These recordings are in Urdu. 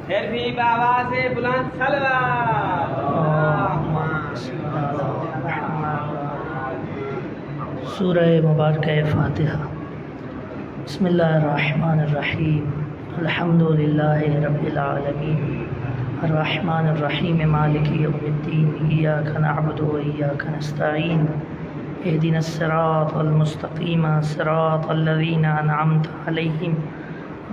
پھر بھی بآواز بلند صلوات۔ سورہ مبارکہ فاتحہ۔ بسم اللہ الرحمن الرحیم، الحمد للہ رب العالمین، الرحمن الرحیم، مالک یوم الدین، ایاک نعبد و ایاک نستعین، اہدنا الصراط المستقیم، صراط الذین انعمت علیہم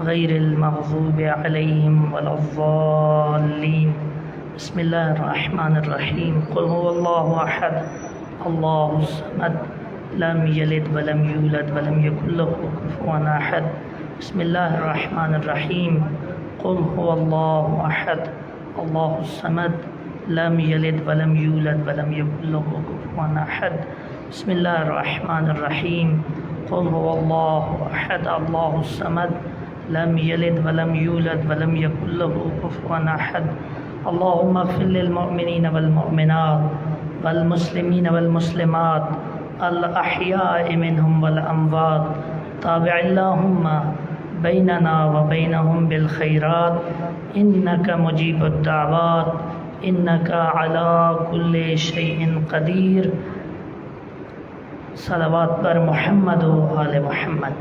غیر المغضوب علیہم ولا الضالین۔ بسم اللہ الرحمن الرحیم، قل هو اللہ احد اللہ الصمد لم یلد ولم یولد ولم یکن له کفوا احد۔ بسم اللہ الرحمن الرحیم، قل هو اللہ احد اللہ الصمد لم یلد ولم یولد ولم یکن له کفوا احد۔ بسم اللہ الرحمن الرحیم، قل هو اللہ احد اللہ الصمد لم یلد ولم یولد ولم یکن له کفوا احد۔ اللہم اغفر للمؤمنین والمؤمنات والمسلمین والمسلمات الاحیاء منهم والاموات، تابع اللہم بیننا وبینہم بالخیرات، انک مجیب الدعوات، انک علی کل شیء قدیر۔ صلوات پر محمد و آل محمد۔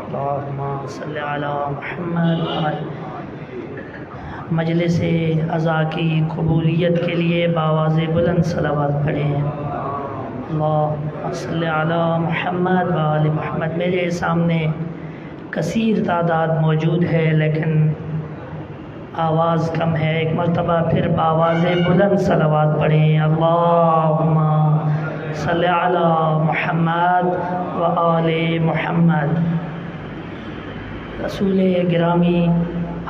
اللہم صلی علی محمد۔ مجلس عزا کی قبولیت کے لیے بآواز بلند صلوات پڑھیں۔ اللہم صلی علی محمد و آل محمد۔ میرے سامنے کثیر تعداد موجود ہے لیکن آواز کم ہے، ایک مرتبہ پھر بآواز بلند صلوات پڑھیں۔ اللہم صلی علی محمد و آل محمد۔ رسول گرامی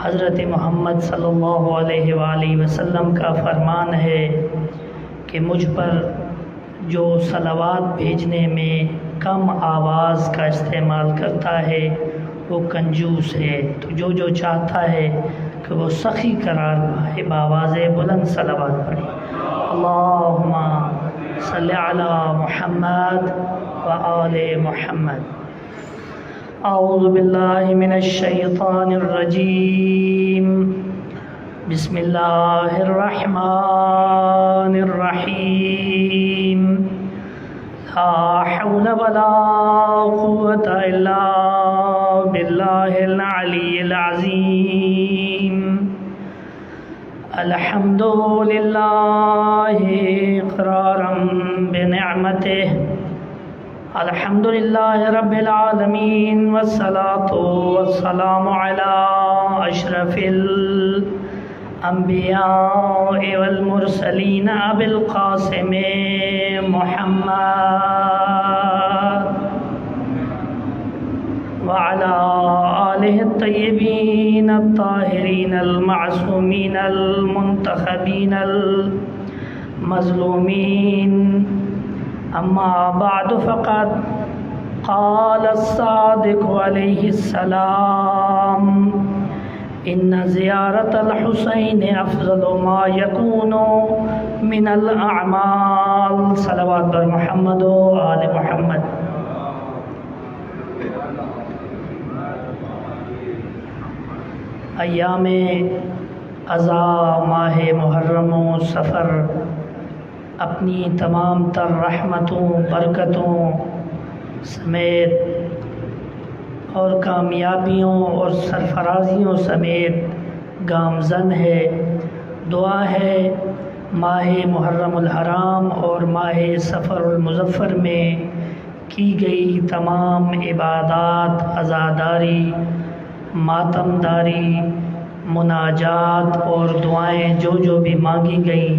حضرت محمد صلی اللہ علیہ وآلہ وسلم کا فرمان ہے کہ مجھ پر جو صلوات بھیجنے میں کم آواز کا استعمال کرتا ہے وہ کنجوس ہے، تو جو چاہتا ہے کہ وہ سخی قرار پائے بآواز بلند صلوات پڑھے۔ اللہم صلی علی محمد و آل محمد۔ اعوذ باللہ من الشیطان الرجیم، بسم اللہ الرحمن الرحیم، لا حول ولا قوة الا باللہ العلی العظیم۔ الحمد للہ اقرارا بنعمتہ، الحمد للہ رب العالمین، والصلاة والسلام علی اشرف الانبیاء والمرسلین ابی القاسم محمد وعلی آلہ الطیبین الطاہرین المعصومین المنتخبین المظلومین۔ اما بعد فقد قال الصادق علیہ السلام، ان زیارت الحسین افضل ما یکون من الاعمال۔ صلوات بر محمد و آل محمد۔ ایام عزا ماہ محرم و سفر اپنی تمام تر رحمتوں برکتوں سمیت اور کامیابیوں اور سرفرازیوں سمیت گامزن ہے۔ دعا ہے ماہ محرم الحرام اور ماہ سفر المظفر میں کی گئی تمام عبادات، عزاداری، ماتمداری، مناجات اور دعائیں جو بھی مانگی گئیں،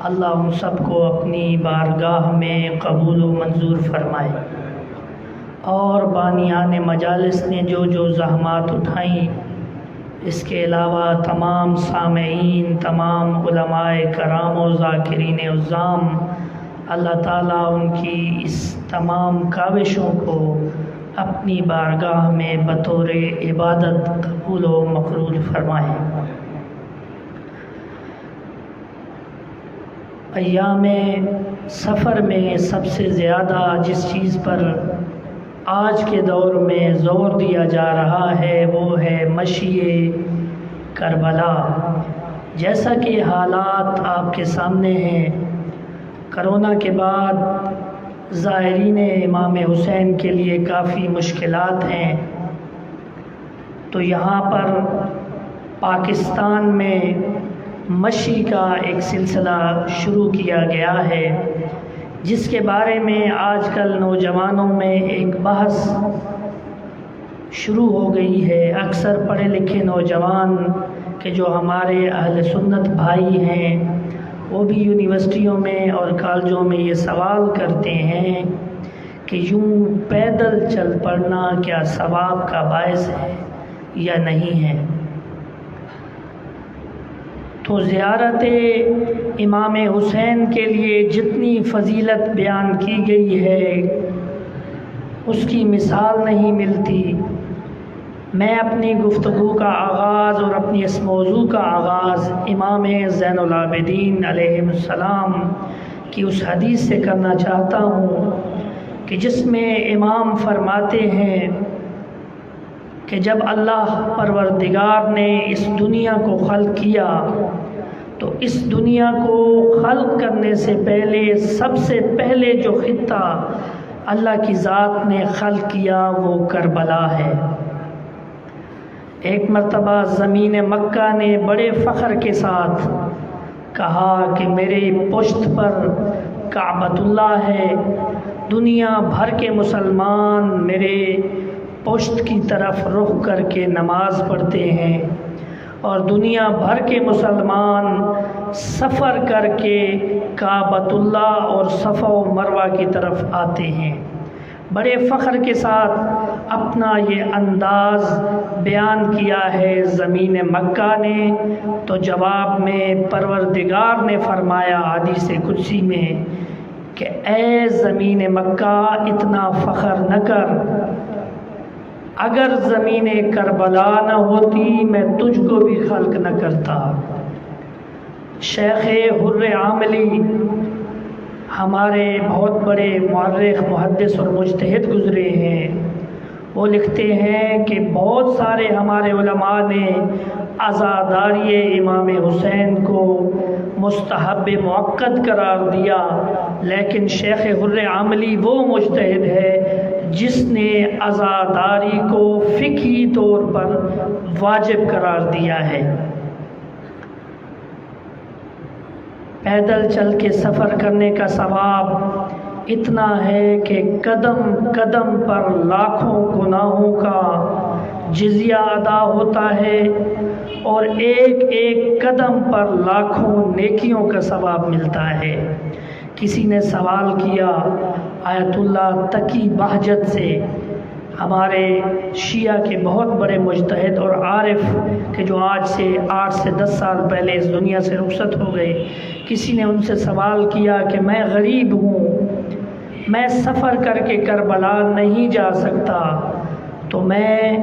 اللہ ان سب کو اپنی بارگاہ میں قبول و منظور فرمائے، اور بانیان مجالس نے جو زحمات اٹھائیں، اس کے علاوہ تمام سامعین، تمام علماء کرام و ذاکرین عظام، اللہ تعالیٰ ان کی اس تمام کاوشوں کو اپنی بارگاہ میں بطور عبادت قبول و مقبول فرمائے۔ ایام سفر میں سب سے زیادہ جس چیز پر آج کے دور میں زور دیا جا رہا ہے وہ ہے مشی کربلا۔ جیسا کہ حالات آپ کے سامنے ہیں، کرونا کے بعد زائرین امام حسین کے لیے کافی مشکلات ہیں، تو یہاں پر پاکستان میں مشی کا ایک سلسلہ شروع کیا گیا ہے، جس کے بارے میں آج کل نوجوانوں میں ایک بحث شروع ہو گئی ہے۔ اکثر پڑھے لکھے نوجوان کہ جو ہمارے اہل سنت بھائی ہیں، وہ بھی یونیورسٹیوں میں اور کالجوں میں یہ سوال کرتے ہیں کہ یوں پیدل چل پڑنا کیا ثواب کا باعث ہے یا نہیں ہے۔ تو زیارت امام حسین کے لیے جتنی فضیلت بیان کی گئی ہے اس کی مثال نہیں ملتی۔ میں اپنی گفتگو کا آغاز اور اپنی اس موضوع کا آغاز امام زین العابدین علیہ السلام کی اس حدیث سے کرنا چاہتا ہوں کہ جس میں امام فرماتے ہیں کہ جب اللہ پروردگار نے اس دنیا کو خلق کیا تو اس دنیا کو خلق کرنے سے پہلے سب سے پہلے جو خطہ اللہ کی ذات نے خلق کیا وہ کربلا ہے۔ ایک مرتبہ زمین مکہ نے بڑے فخر کے ساتھ کہا کہ میرے پشت پر کعبۃ اللہ ہے، دنیا بھر کے مسلمان میرے پشت کی طرف رخ کر کے نماز پڑھتے ہیں، اور دنیا بھر کے مسلمان سفر کر کے کعبۃ اللہ اور صفا و مروہ کی طرف آتے ہیں۔ بڑے فخر کے ساتھ اپنا یہ انداز بیان کیا ہے زمین مکہ نے، تو جواب میں پروردگار نے فرمایا حدیث قدسی میں کہ اے زمین مکہ اتنا فخر نہ کر، اگر زمین کربلا نہ ہوتی میں تجھ کو بھی خلق نہ کرتا۔ شیخ حر عاملی ہمارے بہت بڑے مورخ، محدث اور مجتہد گزرے ہیں، وہ لکھتے ہیں کہ بہت سارے ہمارے علماء نے عزاداری امام حسین کو مستحب مؤکد قرار دیا، لیکن شیخ حر عاملی وہ مجتہد ہے جس نے عزاداری کو فقہی طور پر واجب قرار دیا ہے۔ پیدل چل کے سفر کرنے کا ثواب اتنا ہے کہ قدم قدم پر لاکھوں گناہوں کا جزیہ ادا ہوتا ہے، اور ایک ایک قدم پر لاکھوں نیکیوں کا ثواب ملتا ہے۔ کسی نے سوال کیا آیت اللہ تقی بہجت سے، ہمارے شیعہ کے بہت بڑے مجتہد اور عارف کہ جو آج سے 8 سے 10 سال پہلے اس دنیا سے رخصت ہو گئے، کسی نے ان سے سوال کیا کہ میں غریب ہوں، میں سفر کر کے کربلا نہیں جا سکتا، تو میں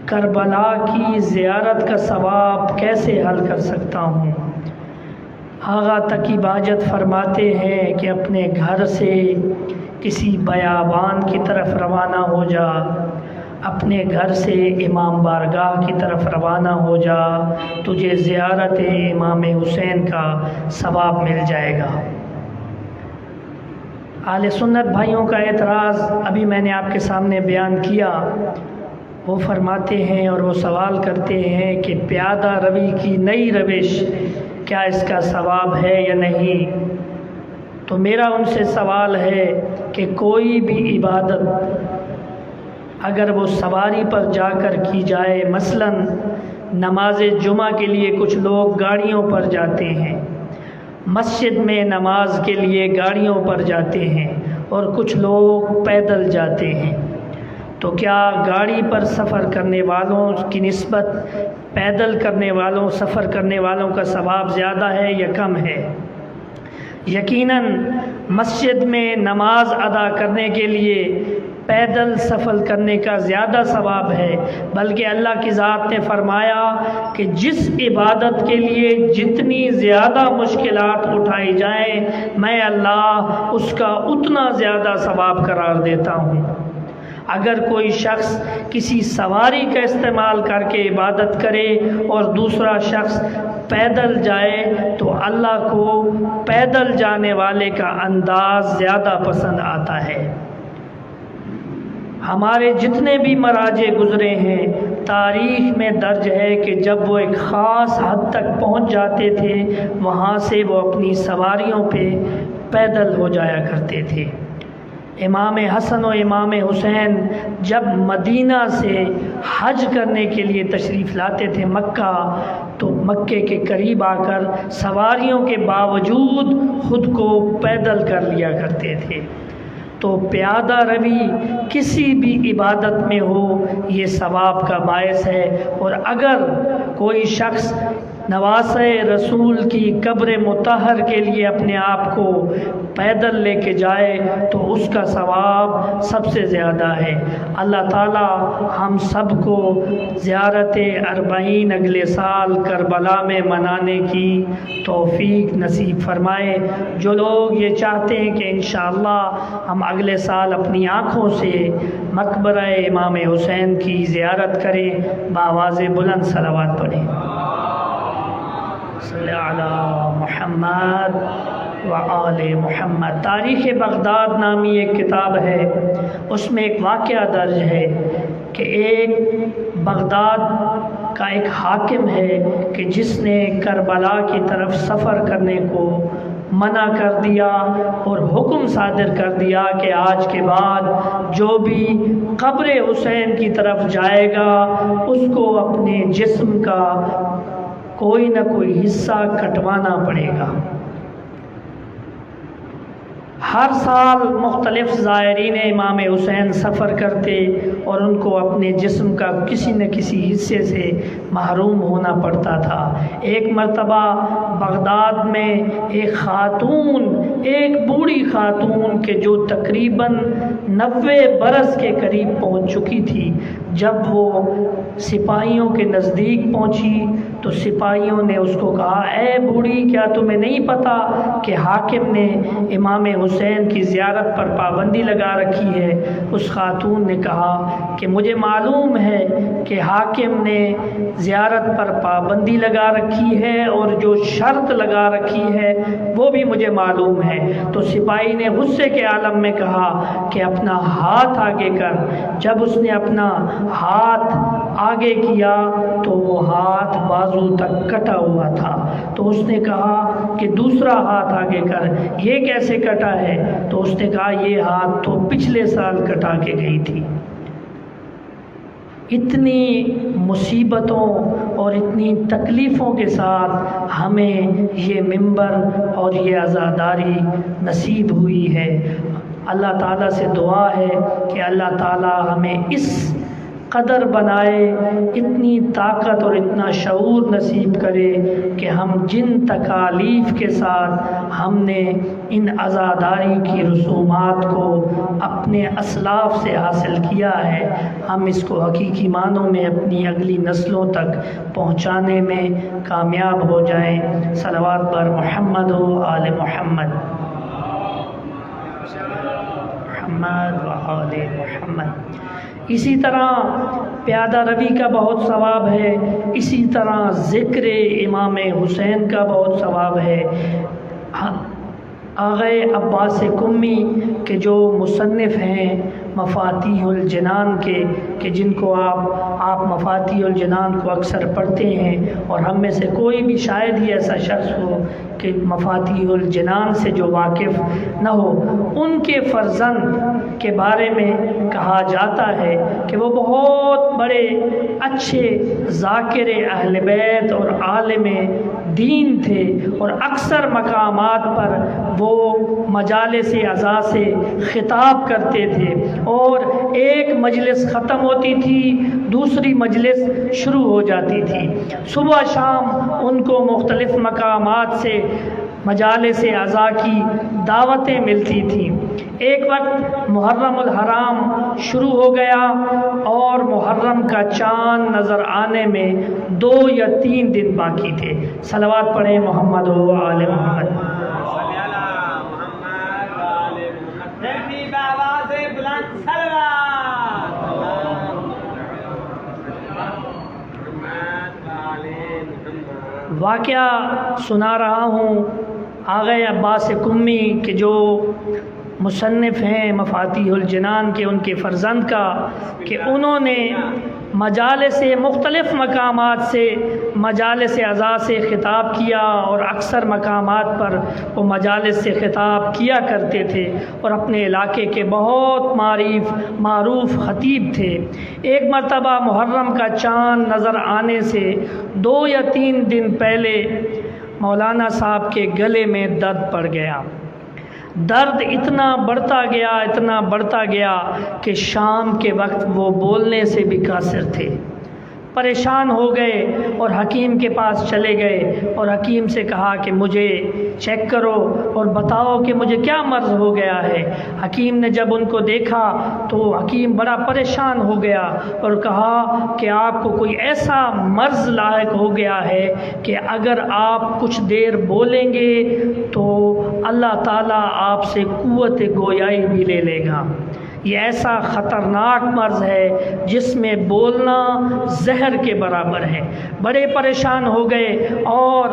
کربلا کی زیارت کا ثواب کیسے حل کر سکتا ہوں؟ آغا تقی بہجت فرماتے ہیں کہ اپنے گھر سے کسی بیابان کی طرف روانہ ہو جا، اپنے گھر سے امام بارگاہ کی طرف روانہ ہو جا، تجھے زیارت امام حسین کا ثواب مل جائے گا۔ اہل سنت بھائیوں کا اعتراض ابھی میں نے آپ کے سامنے بیان کیا۔ وہ فرماتے ہیں اور وہ سوال کرتے ہیں کہ پیادہ روی کی نئی روش کیا اس کا ثواب ہے یا نہیں؟ تو میرا ان سے سوال ہے کہ کوئی بھی عبادت اگر وہ سواری پر جا کر کی جائے، مثلا نماز جمعہ کے لیے کچھ لوگ گاڑیوں پر جاتے ہیں، مسجد میں نماز کے لیے گاڑیوں پر جاتے ہیں، اور کچھ لوگ پیدل جاتے ہیں، تو کیا گاڑی پر سفر کرنے والوں کی نسبت پیدل کرنے والوں، سفر کرنے والوں کا ثواب زیادہ ہے یا کم ہے؟ یقیناً مسجد میں نماز ادا کرنے کے لیے پیدل سفر کرنے کا زیادہ ثواب ہے، بلکہ اللہ کی ذات نے فرمایا کہ جس عبادت کے لیے جتنی زیادہ مشکلات اٹھائی جائیں میں اللہ اس کا اتنا زیادہ ثواب قرار دیتا ہوں۔ اگر کوئی شخص کسی سواری کا استعمال کر کے عبادت کرے اور دوسرا شخص پیدل جائے تو اللہ کو پیدل جانے والے کا انداز زیادہ پسند آتا ہے۔ ہمارے جتنے بھی مراجع گزرے ہیں تاریخ میں درج ہے کہ جب وہ ایک خاص حد تک پہنچ جاتے تھے وہاں سے وہ اپنی سواریوں پہ پیدل ہو جایا کرتے تھے۔ امام حسن و امام حسین جب مدینہ سے حج کرنے کے لیے تشریف لاتے تھے مکہ، تو مکے کے قریب آ کر سواریوں کے باوجود خود کو پیدل کر لیا کرتے تھے۔ تو پیادہ روی کسی بھی عبادت میں ہو یہ ثواب کا باعث ہے، اور اگر کوئی شخص نواسۂ رسول کی قبر مطہر کے لیے اپنے آپ کو پیدل لے کے جائے تو اس کا ثواب سب سے زیادہ ہے۔ اللہ تعالی ہم سب کو زیارت اربعین اگلے سال کربلا میں منانے کی توفیق نصیب فرمائے۔ جو لوگ یہ چاہتے ہیں کہ انشاءاللہ ہم اگلے سال اپنی آنکھوں سے مقبرہ امام حسین کی زیارت کریں، بآواز بلند صلوات پڑھیں۔ صلی علی محمد وآل محمد۔ تاریخ بغداد نامی ایک کتاب ہے، اس میں ایک واقعہ درج ہے کہ ایک بغداد کا ایک حاکم ہے کہ جس نے کربلا کی طرف سفر کرنے کو منع کر دیا اور حکم صادر کر دیا کہ آج کے بعد جو بھی قبر حسین کی طرف جائے گا اس کو اپنے جسم کا کوئی نہ کوئی حصہ کٹوانا پڑے گا۔ ہر سال مختلف زائرین امام حسین سفر کرتے اور ان کو اپنے جسم کا کسی نہ کسی حصے سے محروم ہونا پڑتا تھا۔ ایک مرتبہ بغداد میں ایک خاتون، ایک بوڑھی خاتون کہ جو تقریباً 90 برس کے قریب پہنچ چکی تھی، جب وہ سپاہیوں کے نزدیک پہنچی تو سپاہیوں نے اس کو کہا، اے بوڑھی کیا تمہیں نہیں پتا کہ حاکم نے امام حسین کی زیارت پر پابندی لگا رکھی ہے؟ اس خاتون نے کہا کہ مجھے معلوم ہے کہ حاکم نے زیارت پر پابندی لگا رکھی ہے اور جو شرط لگا رکھی ہے وہ بھی مجھے معلوم ہے۔ تو سپاہی نے غصے کے عالم میں کہا کہ اپنا ہاتھ آگے کر۔ جب اس نے اپنا ہاتھ آگے کیا تو وہ ہاتھ بازو تک کٹا ہوا تھا۔ تو اس نے کہا کہ دوسرا ہاتھ آگے کر، یہ کیسے کٹا ہے؟ تو اس نے کہا یہ ہاتھ تو پچھلے سال کٹا کے گئی تھی۔ اتنی مصیبتوں اور اتنی تکلیفوں کے ساتھ ہمیں یہ منبر اور یہ عزاداری نصیب ہوئی ہے۔ اللہ تعالیٰ سے دعا ہے کہ اللہ تعالیٰ ہمیں اس قدر بنائے، اتنی طاقت اور اتنا شعور نصیب کرے کہ ہم جن تکالیف کے ساتھ ہم نے ان عزاداری کی رسومات کو اپنے اسلاف سے حاصل کیا ہے، ہم اس کو حقیقی معنوں میں اپنی اگلی نسلوں تک پہنچانے میں کامیاب ہو جائیں۔ صلوات بر محمد و آل محمد، محمد و آل محمد۔ اسی طرح پیادہ روی کا بہت ثواب ہے، اسی طرح ذکر امام حسین کا بہت ثواب ہے۔ آغا عباس قمی کے جو مصنف ہیں مفاتیح الجنان کے، کہ جن کو آپ مفاتیح الجنان کو اکثر پڑھتے ہیں، اور ہم میں سے کوئی بھی شاید ہی ایسا شخص ہو کہ مفاتیح الجنان سے جو واقف نہ ہو، ان کے فرزند کے بارے میں کہا جاتا ہے کہ وہ بہت بڑے اچھے ذاکر اہل بیت اور عالم دین تھے، اور اکثر مقامات پر وہ مجالس عزا سے خطاب کرتے تھے، اور ایک مجلس ختم ہوتی تھی دوسری مجلس شروع ہو جاتی تھی۔ صبح شام ان کو مختلف مقامات سے مجالس عزا کی دعوتیں ملتی تھیں۔ ایک وقت محرم الحرام شروع ہو گیا اور محرم کا چاند نظر آنے میں 2 یا 3 دن باقی تھے۔ صلوات پڑھیں محمد و آل محمد۔ بلند صلوات واقعہ سنا رہا ہوں آغا عباس قمی کہ جو مصنف ہیں مفاتیح الجنان کے، ان کے فرزند کا، کہ انہوں نے مجالس مختلف مقامات سے، مجالس عزا سے خطاب کیا، اور اکثر مقامات پر وہ مجالس سے خطاب کیا کرتے تھے، اور اپنے علاقے کے بہت معروف خطیب تھے۔ ایک مرتبہ محرم کا چاند نظر آنے سے 2 یا 3 دن پہلے مولانا صاحب کے گلے میں درد پڑ گیا۔ درد اتنا بڑھتا گیا کہ شام کے وقت وہ بولنے سے بھی قاصر تھے۔ پریشان ہو گئے اور حکیم کے پاس چلے گئے، اور حکیم سے کہا کہ مجھے چیک کرو اور بتاؤ کہ مجھے کیا مرض ہو گیا ہے۔ حکیم نے جب ان کو دیکھا تو حکیم بڑا پریشان ہو گیا اور کہا کہ آپ کو کوئی ایسا مرض لاحق ہو گیا ہے کہ اگر آپ کچھ دیر بولیں گے تو اللہ تعالیٰ آپ سے قوت گویائی بھی لے لے گا۔ یہ ایسا خطرناک مرض ہے جس میں بولنا زہر کے برابر ہے۔ بڑے پریشان ہو گئے اور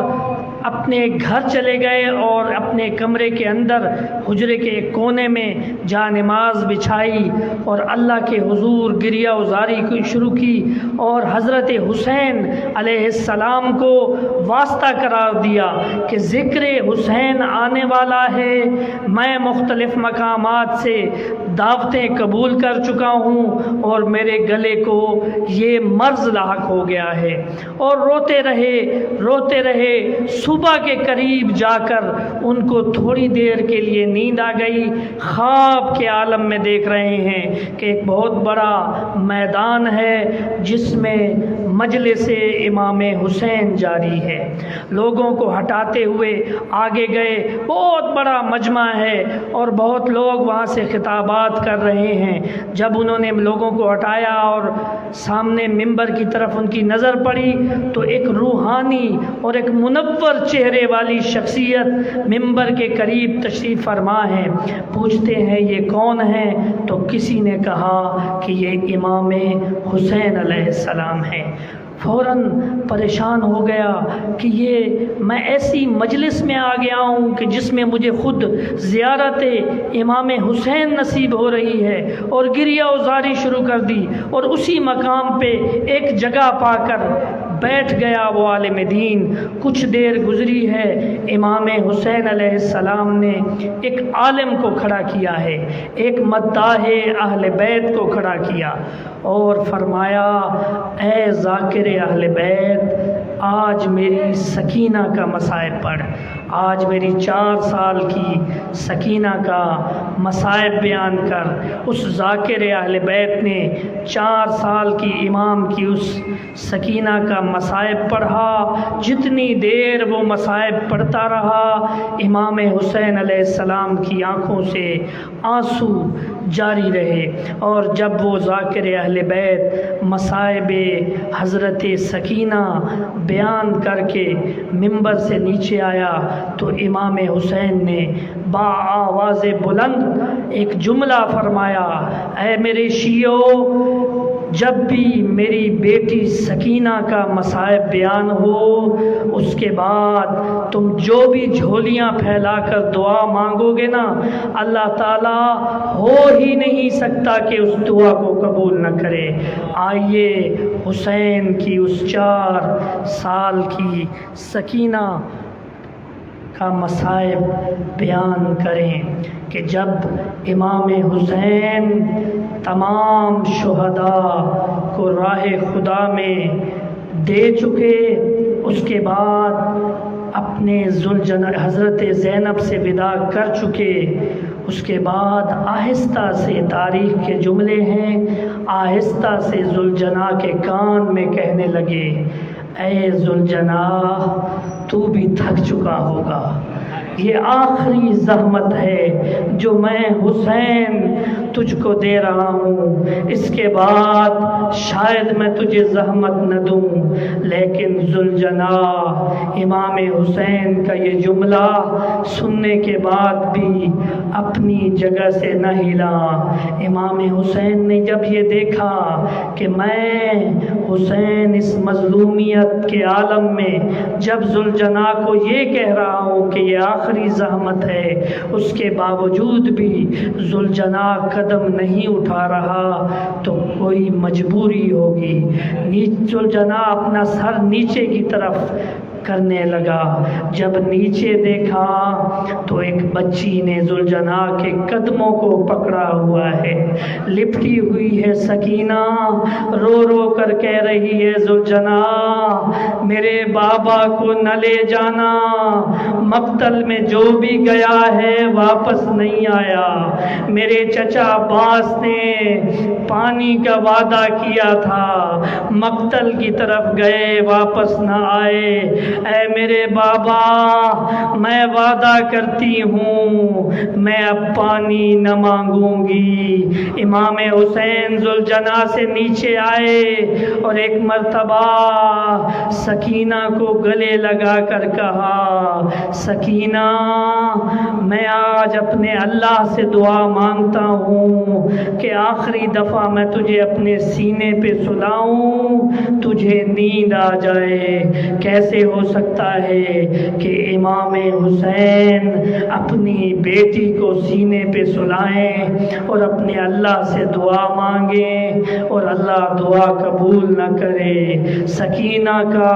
اپنے گھر چلے گئے، اور اپنے کمرے کے اندر حجرے کے ایک کونے میں جا نماز بچھائی اور اللہ کے حضور گریہ وزاری شروع کی، اور حضرت حسین علیہ السلام کو واسطہ قرار دیا کہ ذکر حسین آنے والا ہے، میں مختلف مقامات سے دعوتیں قبول کر چکا ہوں اور میرے گلے کو یہ مرض لاحق ہو گیا ہے۔ اور روتے رہے صبح کے قریب جا کر ان کو تھوڑی دیر کے لیے نیند آ گئی۔ خواب کے عالم میں دیکھ رہے ہیں کہ ایک بہت بڑا میدان ہے جس میں مجلس امام حسین جاری ہے۔ لوگوں کو ہٹاتے ہوئے آگے گئے، بہت بڑا مجمع ہے اور بہت لوگ وہاں سے خطابات کر رہے ہیں۔ جب انہوں نے لوگوں کو ہٹایا اور سامنے منبر کی طرف ان کی نظر پڑی تو ایک روحانی اور ایک منور چہرے والی شخصیت منبر کے قریب تشریف فرما ہے۔ پوچھتے ہیں یہ کون ہے؟ تو کسی نے کہا کہ یہ امام حسین علیہ السلام ہے۔ فوراً پریشان ہو گیا کہ یہ میں ایسی مجلس میں آ گیا ہوں کہ جس میں مجھے خود زیارت امام حسین نصیب ہو رہی ہے، اور گریہ وزاری شروع کر دی، اور اسی مقام پہ ایک جگہ پا کر بیٹھ گیا وہ عالم دین۔ کچھ دیر گزری ہے، امام حسین علیہ السلام نے ایک عالم کو کھڑا کیا ہے، ایک مداح اہل بیت کو کھڑا کیا اور فرمایا اے ذاکر اہل بیت، آج میری سکینہ کا مصائب پڑھ۔ آج میری 4 سال کی سکینہ کا مصائب بیان کر۔ اس ذاکر اہل بیت نے 4 سال کی امام کی اس سکینہ کا مصائب پڑھا۔ جتنی دیر وہ مصائب پڑھتا رہا، امام حسین علیہ السلام کی آنکھوں سے آنسو جاری رہے، اور جب وہ ذاکر اہل بیت مصائب حضرت سکینہ بیان کر کے منبر سے نیچے آیا تو امام حسین نے با آواز بلند ایک جملہ فرمایا، اے میرے شیعو، جب بھی میری بیٹی سکینہ کا مصائب بیان ہو، اس کے بعد تم جو بھی جھولیاں پھیلا کر دعا مانگو گے نا، اللہ تعالیٰ ہو ہی نہیں سکتا کہ اس دعا کو قبول نہ کرے۔ آئیے حسین کی اس 4 سال کی سکینہ کا مصائب بیان کریں کہ جب امام حسین تمام شہداء کو راہ خدا میں دے چکے، اس کے بعد اپنے حضرت زینب سے ودا کر چکے، اس کے بعد آہستہ سے تاریخ کے جملے ہیں، آہستہ سے ذوالجناح کے کان میں کہنے لگے، اے ذوالجناح تو بھی تھک چکا ہوگا، یہ آخری زحمت ہے جو میں حسین تجھ کو دے رہا ہوں، اس کے بعد شاید میں تجھے زحمت نہ دوں، لیکن ذوالجناح امام حسین کا یہ جملہ سننے کے بعد بھی اپنی جگہ سے نہ ہلا۔ امام حسین نے جب یہ دیکھا کہ میں حسین اس مظلومیت کے عالم میں جب ذوالجناح کو یہ کہہ رہا ہو کہ یہ آخری زحمت ہے، اس کے باوجود بھی ذوالجناح قدم نہیں اٹھا رہا تو کوئی مجبوری ہوگی۔ ذوالجناح اپنا سر نیچے کی طرف کرنے لگا، جب نیچے دیکھا تو ایک بچی نے ذوالجناح کے قدموں کو پکڑا ہوا ہے، لپٹی ہوئی ہے سکینہ، رو رو کر کہہ رہی ہے ذوالجناح میرے بابا کو نہ لے جانا، مقتل میں جو بھی گیا ہے واپس نہیں آیا، میرے چچا عباس نے پانی کا وعدہ کیا تھا، مقتل کی طرف گئے واپس نہ آئے، اے میرے بابا میں وعدہ کرتی ہوں میں اب پانی نہ مانگوں گی۔ امام حسین ذوالجناح سے نیچے آئے اور ایک مرتبہ سکینہ کو گلے لگا کر کہا، سکینہ میں آج اپنے اللہ سے دعا مانگتا ہوں کہ آخری دفعہ میں تجھے اپنے سینے پہ سلاؤں، تجھے نیند آ جائے۔ کیسے ہو سکتا ہے کہ امام حسین اپنی بیٹی کو سینے پہ سلائیں اور اپنے اللہ سے دعا مانگیں اور اللہ دعا قبول نہ کرے؟ سکینہ کا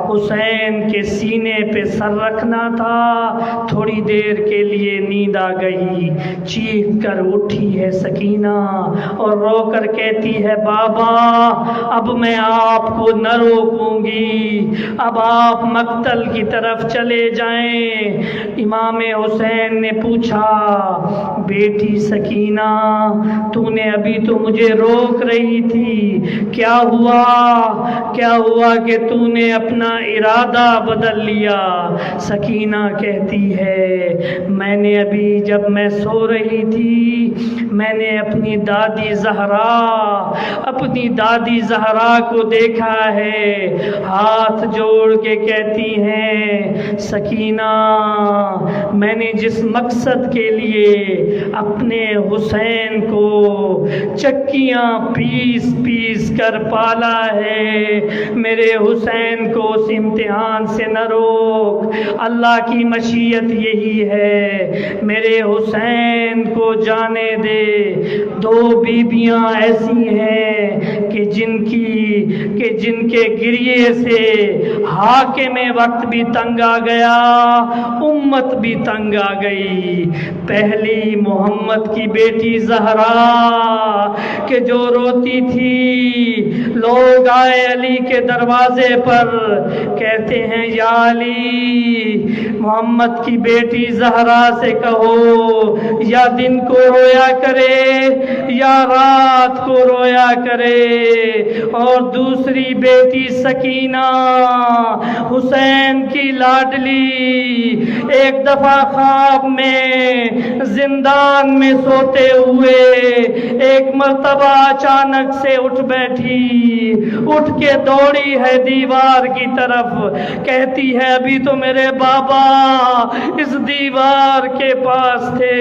حسین کے سینے پہ سر رکھنا تھا، تھوڑی دیر کے لیے نیند آ گئی، چیخ کر اٹھی ہے سکینہ اور رو کر کہتی ہے بابا اب میں آپ کو نہ روکوں گی، اب آپ مقتل کی طرف چلے جائیں۔ امام حسین نے پوچھا بیٹی سکینہ تو نے ابھی تو مجھے روک رہی تھی، کیا ہوا کہ تو نے اپنا ارادہ بدل لیا؟ سکینہ کہتی ہے میں نے ابھی جب میں سو رہی تھی میں نے اپنی دادی زہرا کو دیکھا ہے، ہاتھ جوڑ کے کہتی ہیں سکینہ میں نے جس مقصد کے لیے اپنے حسین کو چکیاں پیس پیس کر پالا ہے، میرے حسین کو اس امتحان سے نہ روک، اللہ کی مشیت یہی ہے، میرے حسین کو جانے دے۔ دو بیبیاں ایسی ہیں کہ جن کے گریے سے حاکم وقت بھی تنگ آ گیا، امت بھی تنگ آ گئی۔ پہلی محمد کی بیٹی زہرا کہ جو روتی تھی، لوگ آئے علی کے دروازے پر کہتے ہیں یا علی محمد کی بیٹی زہرا سے کہو یا دن کو رویا کرے یا رات کو رویا کرے۔ اور دوسری بیٹی سکینہ حسین کی لاڈلی ایک دفعہ خواب میں زندان میں سوتے ہوئے ایک مرتبہ اچانک سے اٹھ بیٹھی، اٹھ کے دوڑی ہے دیوار کی طرف، کہتی ہے ابھی تو میرے بابا اس دیوار کے پاس تھے،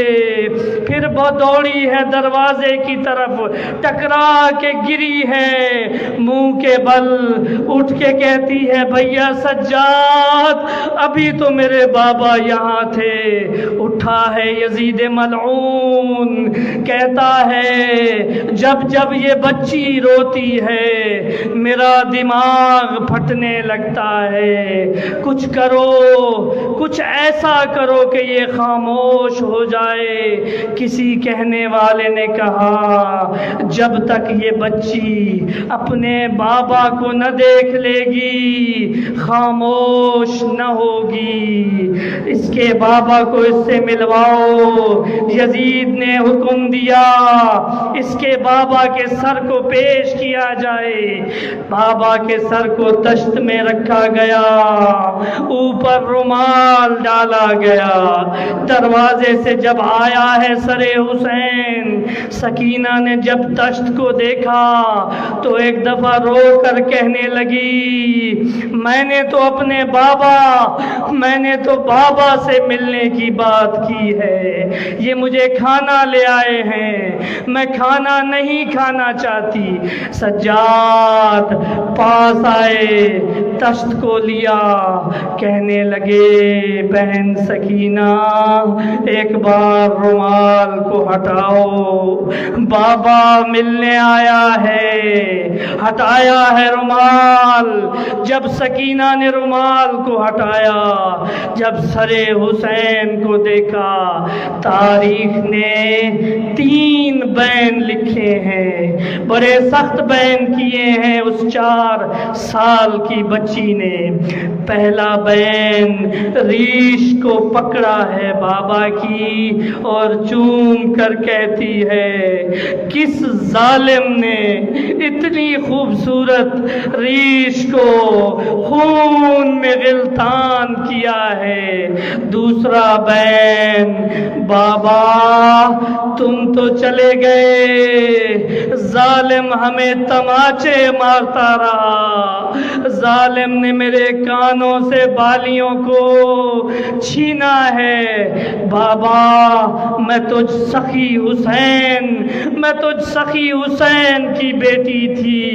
پھر وہ دوڑی ہے دروازے کی طرف، ٹکرا کے گری ہے منہ کے بل، اٹھ کے کہتی ہے بھیا سجاد ابھی تو میرے بابا یہاں تھے۔ اٹھا ہے یزید ملعون، کہتا ہے جب یہ بچی روتی ہے میرا دماغ پھٹنے لگتا ہے، کچھ کرو، کچھ ایسا کرو کہ یہ خاموش ہو جائے۔ کسی کہنے والے نے کہا جب تک یہ بچی اپنے بابا کو نہ دیکھ لے گی خاموش نہ ہوگی، اس کے بابا کو اس سے ملواؤ۔ یزید نے حکم دیا اس کے بابا کے سر کو پیش کیا جائے، بابا کے سر کو تشت میں رکھا گیا، اوپر رومال ڈالا گیا، دروازے سے جب آیا ہے سر حسین، سکینہ نے جب تشت کو دیکھا تو ایک دفعہ رو کر کہنے لگی میں نے نے تو اپنے بابا سے ملنے کی بات کی ہے، یہ مجھے کھانا لے آئے ہیں، میں کھانا نہیں کھانا چاہتی۔ سجاد پاس آئے، تشت کو لیا، کہنے لگے بہن سکینہ ایک بار رومال کو ہٹاؤ، بابا ملنے آیا ہے۔ ہٹایا ہے رومال۔ جب سکینہ نے رومال کو ہٹایا، جب سر حسین کو دیکھا، تاریخ نے 3 بین لکھے ہیں، بڑے سخت بین کیے ہیں اس 4 سال کی بچی نے۔ پہلا بین ریش کو پکڑا ہے بابا کی اور چوم کر کہتی ہے کس ظالم نے اتنی خوبصورت ریش کو خون میں غلطان کیا ہے۔ دوسرا بین بابا تم تو چلے گئے، ظالم ہمیں تماچے مارتا رہا، ظالم نے میرے کانوں سے بالیوں کو چھینا ہے۔ بابا میں تجھ سخی حسین کی بیٹی تھی،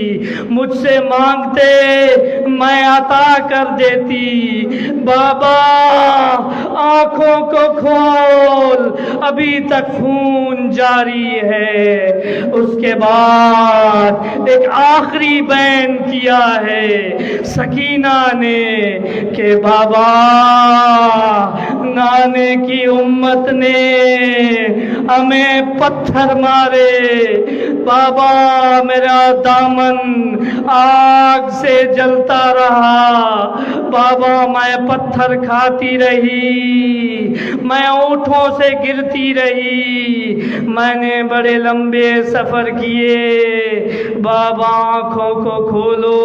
مجھ سے مانگتے میں عطا کر دیتی۔ بابا آنکھوں کو کھول، ابھی تک خون جاری ہے۔ اس کے بعد ایک آخری بین کیا ہے سکینہ نے کہ بابا نانے کی امت نے ہمیں پتھر مارے، بابا میرا دامن آگ سے جلتا رہا، بابا میں پتھر کھاتی رہی، میں اونٹوں سے گرتی رہی، میں نے بڑے لمبے سفر کیے۔ بابا آنکھوں کو کھولو۔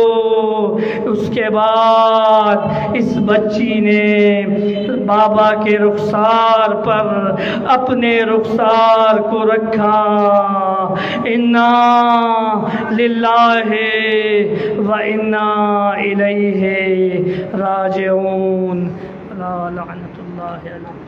اس کے بعد اس بچی نے بابا کے رخسار پر اپنے رخسار کو رکھا۔ انا للہ و انا الیہ راجعون۔ لعنت اللہ علیہ۔